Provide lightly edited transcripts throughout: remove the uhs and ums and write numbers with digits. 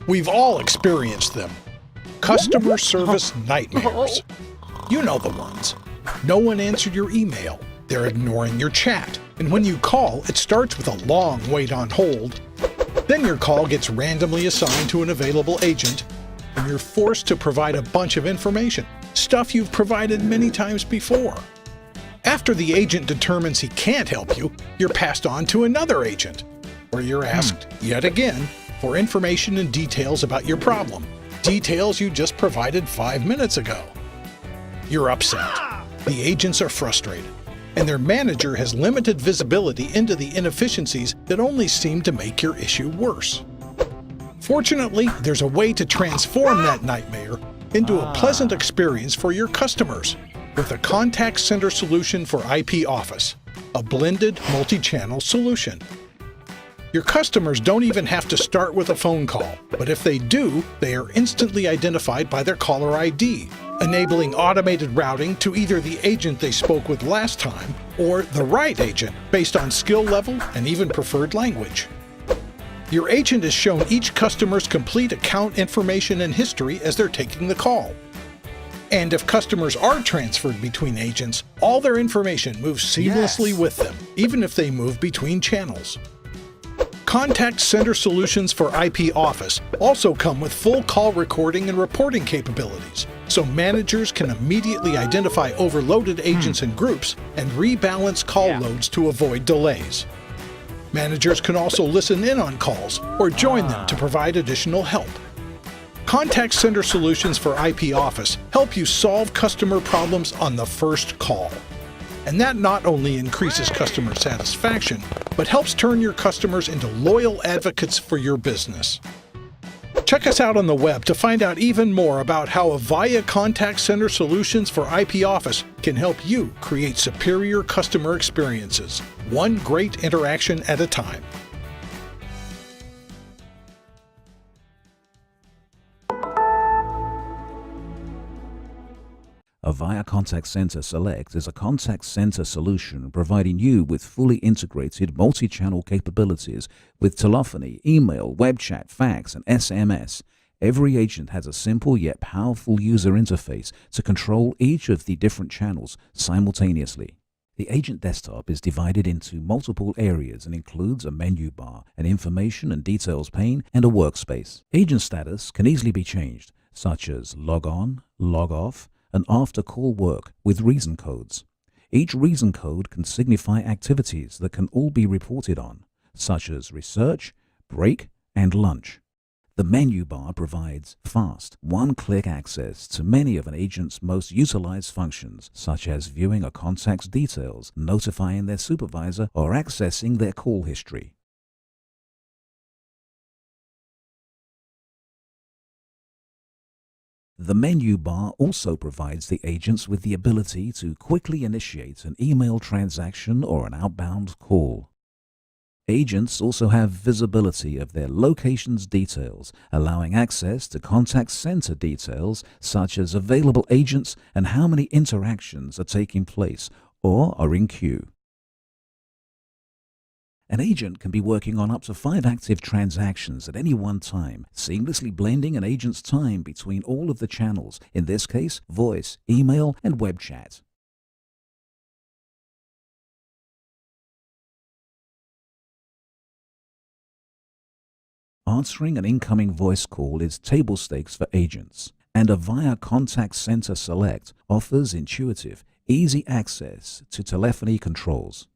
We've all experienced them. Customer service nightmares. You know the ones. No one answered your email. They're ignoring your chat. And when you call, it starts with a long wait on hold. Then your call gets randomly assigned to an available agent, and you're forced to provide a bunch of information, stuff you've provided many times before. After the agent determines he can't help you, you're passed on to another agent, where you're asked, yet again, for information and details about your problem. Details you just provided 5 minutes ago. You're upset. The agents are frustrated, and their manager has limited visibility into the inefficiencies that only seem to make your issue worse. Fortunately, there's a way to transform that nightmare into a pleasant experience for your customers with a contact center solution for IP Office, a blended multi-channel solution. Your customers don't even have to start with a phone call, but if they do, they are instantly identified by their caller ID, enabling automated routing to either the agent they spoke with last time or the right agent based on skill level and even preferred language. Your agent is shown each customer's complete account information and history as they're taking the call. And if customers are transferred between agents, all their information moves seamlessly with them, even if they move between channels. Contact Center solutions for IP Office also come with full call recording and reporting capabilities, so managers can immediately identify overloaded agents and groups and rebalance call loads to avoid delays. Managers can also listen in on calls or join them to provide additional help. Contact Center solutions for IP Office help you solve customer problems on the first call. And that not only increases customer satisfaction, but helps turn your customers into loyal advocates for your business. Check us out on the web to find out even more about how Avaya Contact Center solutions for IP Office can help you create superior customer experiences, one great interaction at a time. Avaya Contact Center Select is a contact center solution providing you with fully integrated multi-channel capabilities with telephony, email, web chat, fax, and SMS. Every agent has a simple yet powerful user interface to control each of the different channels simultaneously. The agent desktop is divided into multiple areas and includes a menu bar, an information and details pane, and a workspace. Agent status can easily be changed, such as log on, log off, and after-call work with reason codes. Each reason code can signify activities that can all be reported on, such as research, break, and lunch. The menu bar provides fast, one-click access to many of an agent's most utilized functions, such as viewing a contact's details, notifying their supervisor, or accessing their call history. The menu bar also provides the agents with the ability to quickly initiate an email transaction or an outbound call. Agents also have visibility of their location's details, allowing access to contact center details such as available agents and how many interactions are taking place or are in queue. An agent can be working on up to 5 active transactions at any one time, seamlessly blending an agent's time between all of the channels, in this case, voice, email, and web chat. Answering an incoming voice call is table stakes for agents, and Avaya Contact Center Select offers intuitive, easy access to telephony controls.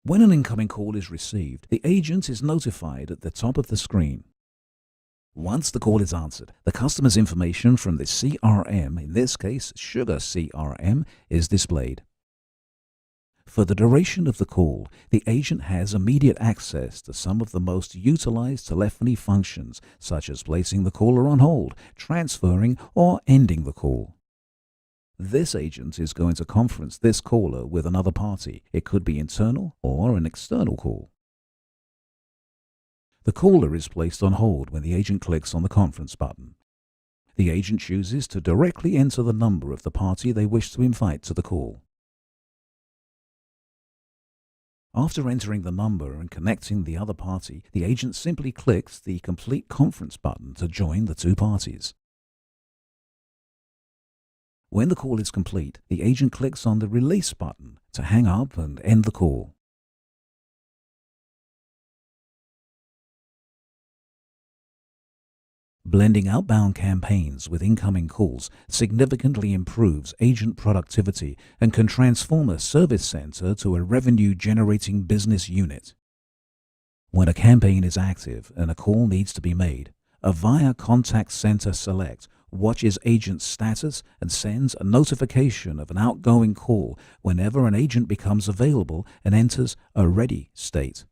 When an incoming call is received, the agent is notified at the top of the screen. Once the call is answered, the customer's information from the CRM, in this case Sugar CRM, is displayed. For the duration of the call, the agent has immediate access to some of the most utilized telephony functions, such as placing the caller on hold, transferring, or ending the call. This agent is going to conference this caller with another party. It could be internal or an external call. The caller is placed on hold when the agent clicks on the conference button. The agent chooses to directly enter the number of the party they wish to invite to the call. After entering the number and connecting the other party, the agent simply clicks the Complete Conference button to join the two parties. When the call is complete, the agent clicks on the Release button to hang up and end the call. Blending outbound campaigns with incoming calls significantly improves agent productivity and can transform a service center to a revenue-generating business unit. When a campaign is active and a call needs to be made, Avaya Contact Center Select watches agent status and sends a notification of an outgoing call whenever an agent becomes available and enters a ready state.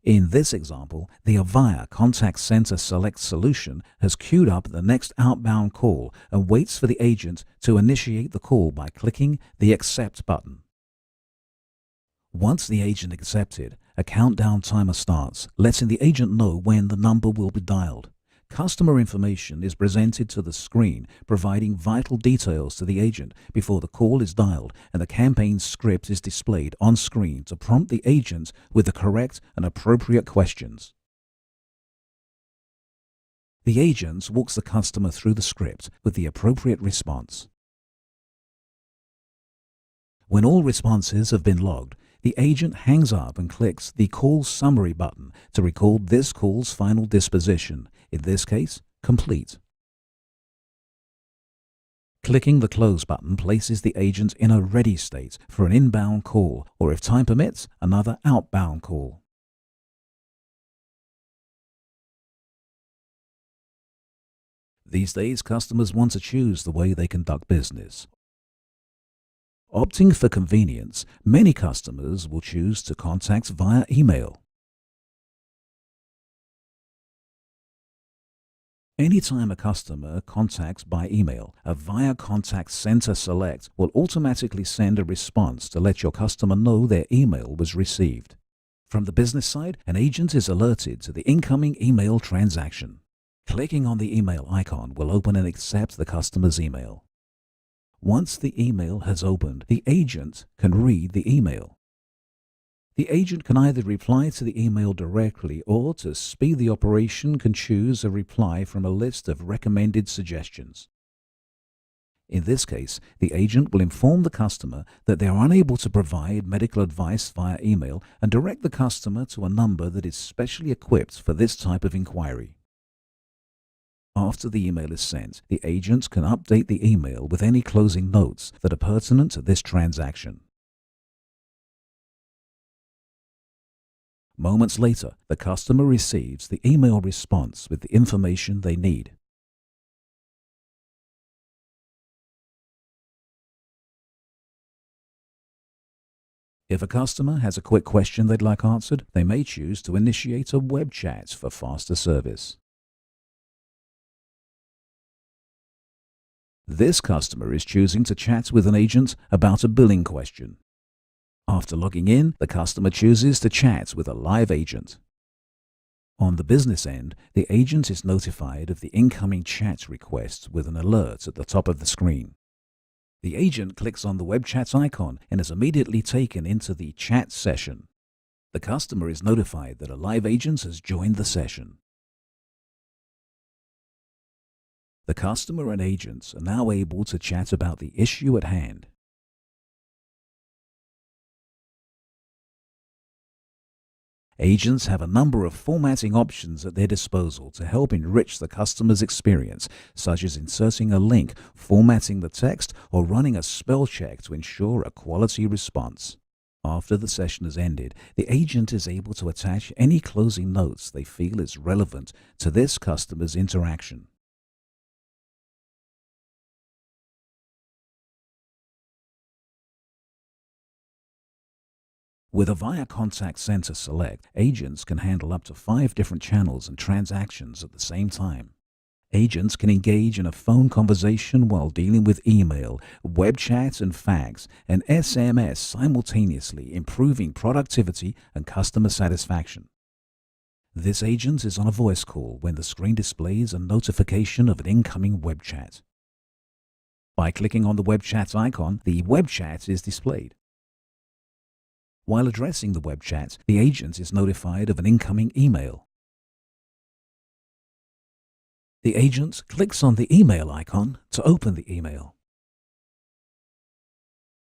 In this example, the Avaya Contact Center Select solution has queued up the next outbound call and waits for the agent to initiate the call by clicking the Accept button. Once the agent accepted, a countdown timer starts, letting the agent know when the number will be dialed. Customer information is presented to the screen, providing vital details to the agent before the call is dialed, and the campaign script is displayed on screen to prompt the agent with the correct and appropriate questions. The agent walks the customer through the script with the appropriate response. When all responses have been logged, the agent hangs up and clicks the Call Summary button to record this call's final disposition, in this case, complete. Clicking the Close button places the agent in a ready state for an inbound call, or if time permits, another outbound call. These days, customers want to choose the way they conduct business. Opting for convenience, many customers will choose to contact via email. Anytime a customer contacts by email, Avaya Contact Center Select will automatically send a response to let your customer know their email was received. From the business side, an agent is alerted to the incoming email transaction. Clicking on the email icon will open and accept the customer's email. Once the email has opened, the agent can read the email. The agent can either reply to the email directly or, to speed the operation, can choose a reply from a list of recommended suggestions. In this case, the agent will inform the customer that they are unable to provide medical advice via email and direct the customer to a number that is specially equipped for this type of inquiry. After the email is sent, the agent can update the email with any closing notes that are pertinent to this transaction. Moments later, the customer receives the email response with the information they need. If a customer has a quick question they'd like answered, they may choose to initiate a web chat for faster service. This customer is choosing to chat with an agent about a billing question. After logging in, the customer chooses to chat with a live agent. On the business end, the agent is notified of the incoming chat request with an alert at the top of the screen. The agent clicks on the web chat icon and is immediately taken into the chat session. The customer is notified that a live agent has joined the session. The customer and agents are now able to chat about the issue at hand. Agents have a number of formatting options at their disposal to help enrich the customer's experience, such as inserting a link, formatting the text, or running a spell check to ensure a quality response. After the session has ended, the agent is able to attach any closing notes they feel is relevant to this customer's interaction. With Avaya Contact Center Select, agents can handle up to 5 different channels and transactions at the same time. Agents can engage in a phone conversation while dealing with email, web chat, and fax, and SMS simultaneously, improving productivity and customer satisfaction. This agent is on a voice call when the screen displays a notification of an incoming web chat. By clicking on the web chat icon, the web chat is displayed. While addressing the web chat, the agent is notified of an incoming email. The agent clicks on the email icon to open the email.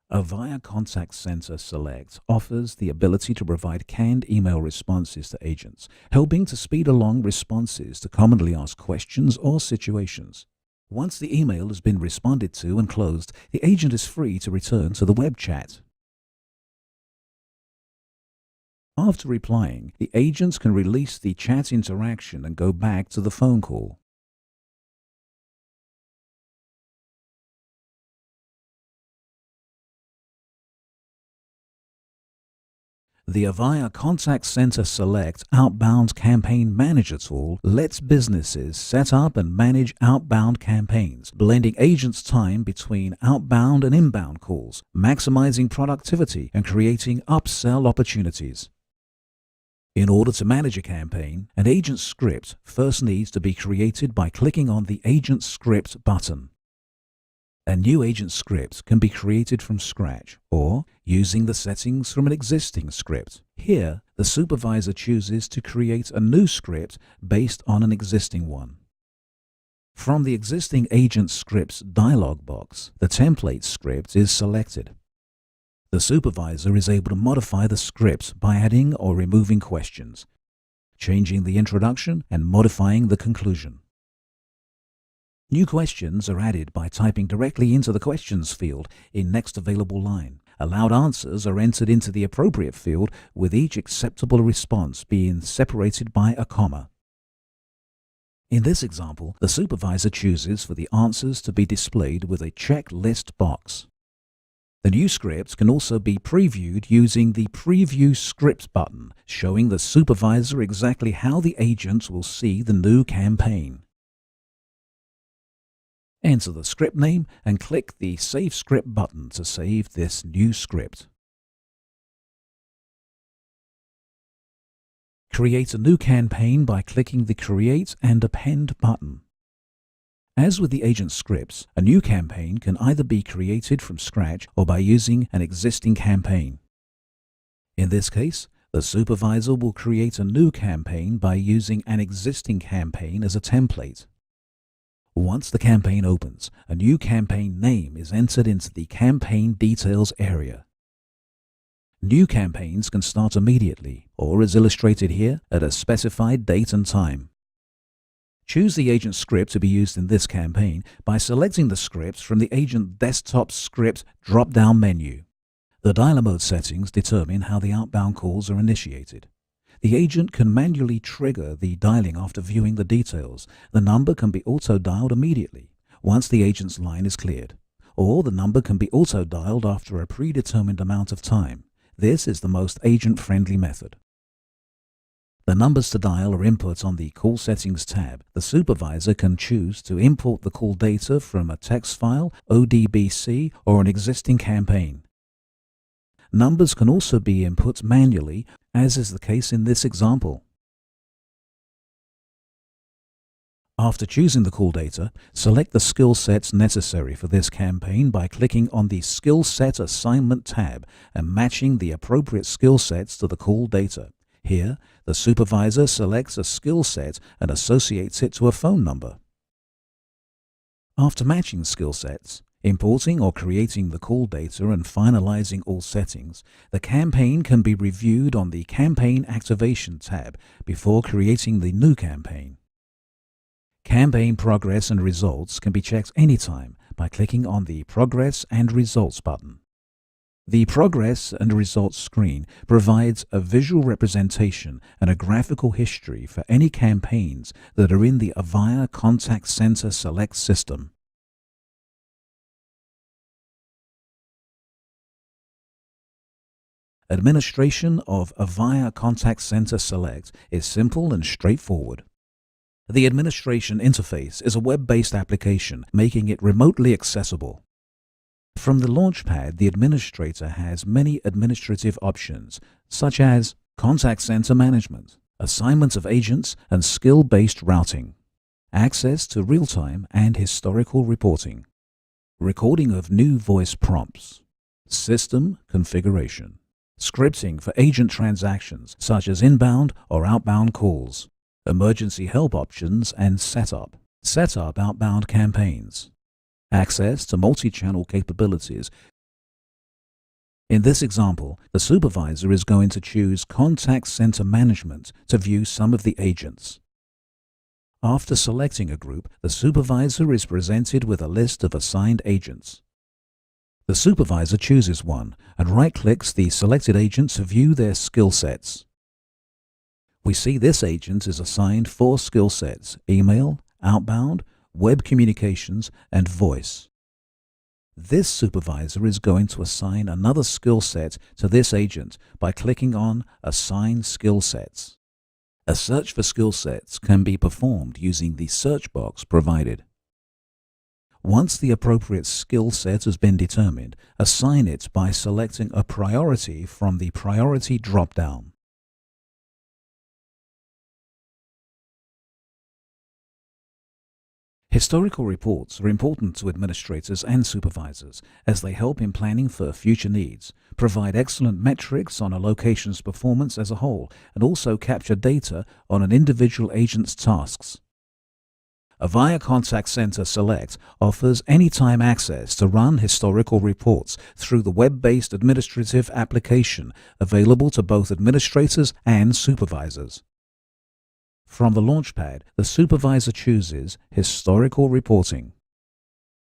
Avaya Contact Center Select offers the ability to provide canned email responses to agents, helping to speed along responses to commonly asked questions or situations. Once the email has been responded to and closed, the agent is free to return to the web chat. After replying, the agent can release the chat interaction and go back to the phone call. The Avaya Contact Center Select Outbound Campaign Manager tool lets businesses set up and manage outbound campaigns, blending agents' time between outbound and inbound calls, maximizing productivity and creating upsell opportunities. In order to manage a campaign, an agent script first needs to be created by clicking on the Agent Script button. A new agent script can be created from scratch or using the settings from an existing script. Here, the supervisor chooses to create a new script based on an existing one. From the existing agent scripts dialog box, the template script is selected. The supervisor is able to modify the script by adding or removing questions, changing the introduction, and modifying the conclusion. New questions are added by typing directly into the questions field in next available line. Allowed answers are entered into the appropriate field, with each acceptable response being separated by a comma. In this example, the supervisor chooses for the answers to be displayed with a checklist box. The new script can also be previewed using the Preview Script button, showing the supervisor exactly how the agent will see the new campaign. Enter the script name and click the Save Script button to save this new script. Create a new campaign by clicking the Create and Append button. As with the agent scripts, a new campaign can either be created from scratch or by using an existing campaign. In this case, the supervisor will create a new campaign by using an existing campaign as a template. Once the campaign opens, a new campaign name is entered into the Campaign Details area. New campaigns can start immediately, or as illustrated here, at a specified date and time. Choose the agent script to be used in this campaign by selecting the scripts from the Agent Desktop Script drop-down menu. The dialer mode settings determine how the outbound calls are initiated. The agent can manually trigger the dialing after viewing the details. The number can be auto-dialed immediately once the agent's line is cleared, or the number can be auto-dialed after a predetermined amount of time. This is the most agent-friendly method. The numbers to dial are input on the Call Settings tab. The supervisor can choose to import the call data from a text file, ODBC, or an existing campaign. Numbers can also be input manually, as is the case in this example. After choosing the call data, select the skill sets necessary for this campaign by clicking on the Skill Set Assignment tab and matching the appropriate skill sets to the call data. Here, the supervisor selects a skill set and associates it to a phone number. After matching skill sets, importing or creating the call data and finalizing all settings, the campaign can be reviewed on the Campaign Activation tab before creating the new campaign. Campaign progress and results can be checked anytime by clicking on the Progress and Results button. The Progress and Results screen provides a visual representation and a graphical history for any campaigns that are in the Avaya Contact Center Select system. Administration of Avaya Contact Center Select is simple and straightforward. The administration interface is a web-based application, making it remotely accessible. From the Launchpad, the administrator has many administrative options, such as contact center management, assignment of agents, and skill-based routing, access to real-time and historical reporting, recording of new voice prompts, system configuration, scripting for agent transactions such as inbound or outbound calls, emergency help options and setup outbound campaigns, access to multi-channel capabilities. In this example, the supervisor is going to choose Contact Center Management to view some of the agents. After selecting a group, the supervisor is presented with a list of assigned agents. The supervisor chooses one and right-clicks the selected agent to view their skill sets. We see this agent is assigned 4 skill sets: email, outbound, web communications, and voice. This supervisor is going to assign another skill set to this agent by clicking on Assign Skill Sets. A search for skill sets can be performed using the search box provided. Once the appropriate skill set has been determined, assign it by selecting a priority from the Priority drop-down. Historical reports are important to administrators and supervisors as they help in planning for future needs, provide excellent metrics on a location's performance as a whole, and also capture data on an individual agent's tasks. Avaya Contact Center Select offers anytime access to run historical reports through the web-based administrative application available to both administrators and supervisors. From the Launchpad, the supervisor chooses Historical Reporting.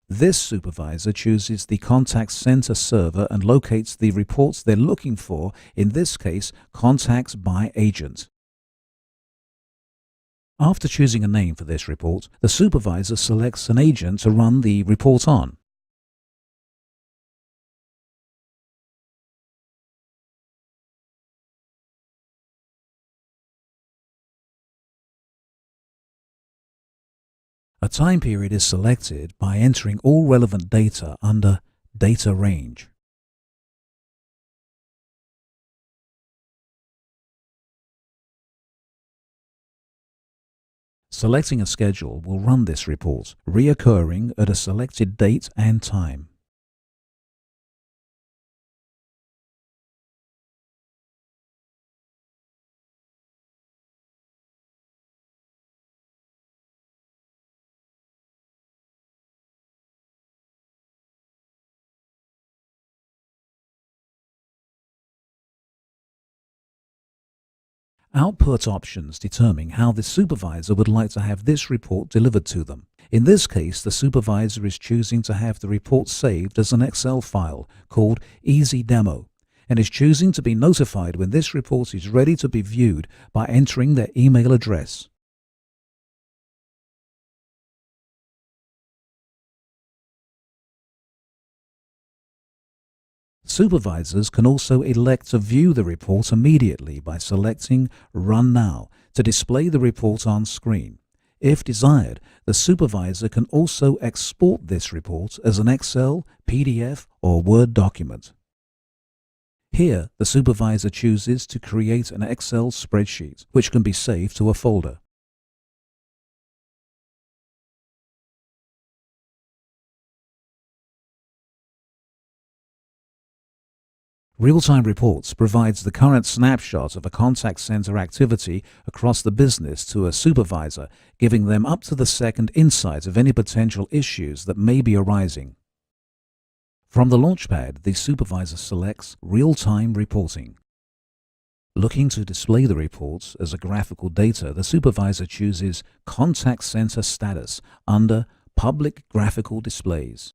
This supervisor chooses the contact center server and locates the reports they're looking for, in this case, contacts by agent. After choosing a name for this report, the supervisor selects an agent to run the report on. A time period is selected by entering all relevant data under Data Range. Selecting a schedule will run this report, reoccurring at a selected date and time. Output options determine how the supervisor would like to have this report delivered to them. In this case, the supervisor is choosing to have the report saved as an Excel file called Easy Demo, and is choosing to be notified when this report is ready to be viewed by entering their email address. Supervisors can also elect to view the report immediately by selecting Run Now to display the report on screen. If desired, the supervisor can also export this report as an Excel, PDF, or Word document. Here, the supervisor chooses to create an Excel spreadsheet, which can be saved to a folder. Real-time reports provides the current snapshot of a contact center activity across the business to a supervisor, giving them up-to-the-second insight of any potential issues that may be arising. From the Launchpad, the supervisor selects Real-time Reporting. Looking to display the reports as a graphical data, the supervisor chooses Contact Center Status under Public Graphical Displays.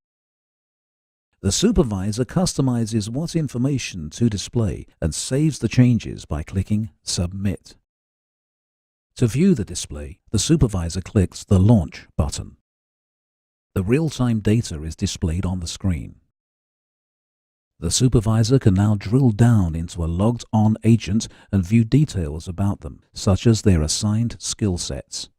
The supervisor customizes what information to display and saves the changes by clicking Submit. To view the display, the supervisor clicks the Launch button. The real-time data is displayed on the screen. The supervisor can now drill down into a logged-on agent and view details about them, such as their assigned skill sets.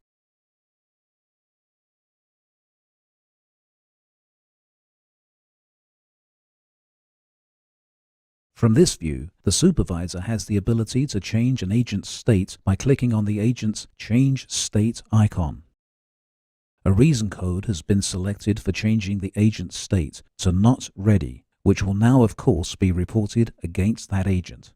From this view, the supervisor has the ability to change an agent's state by clicking on the agent's Change State icon. A reason code has been selected for changing the agent's state to Not Ready, which will now of course be reported against that agent.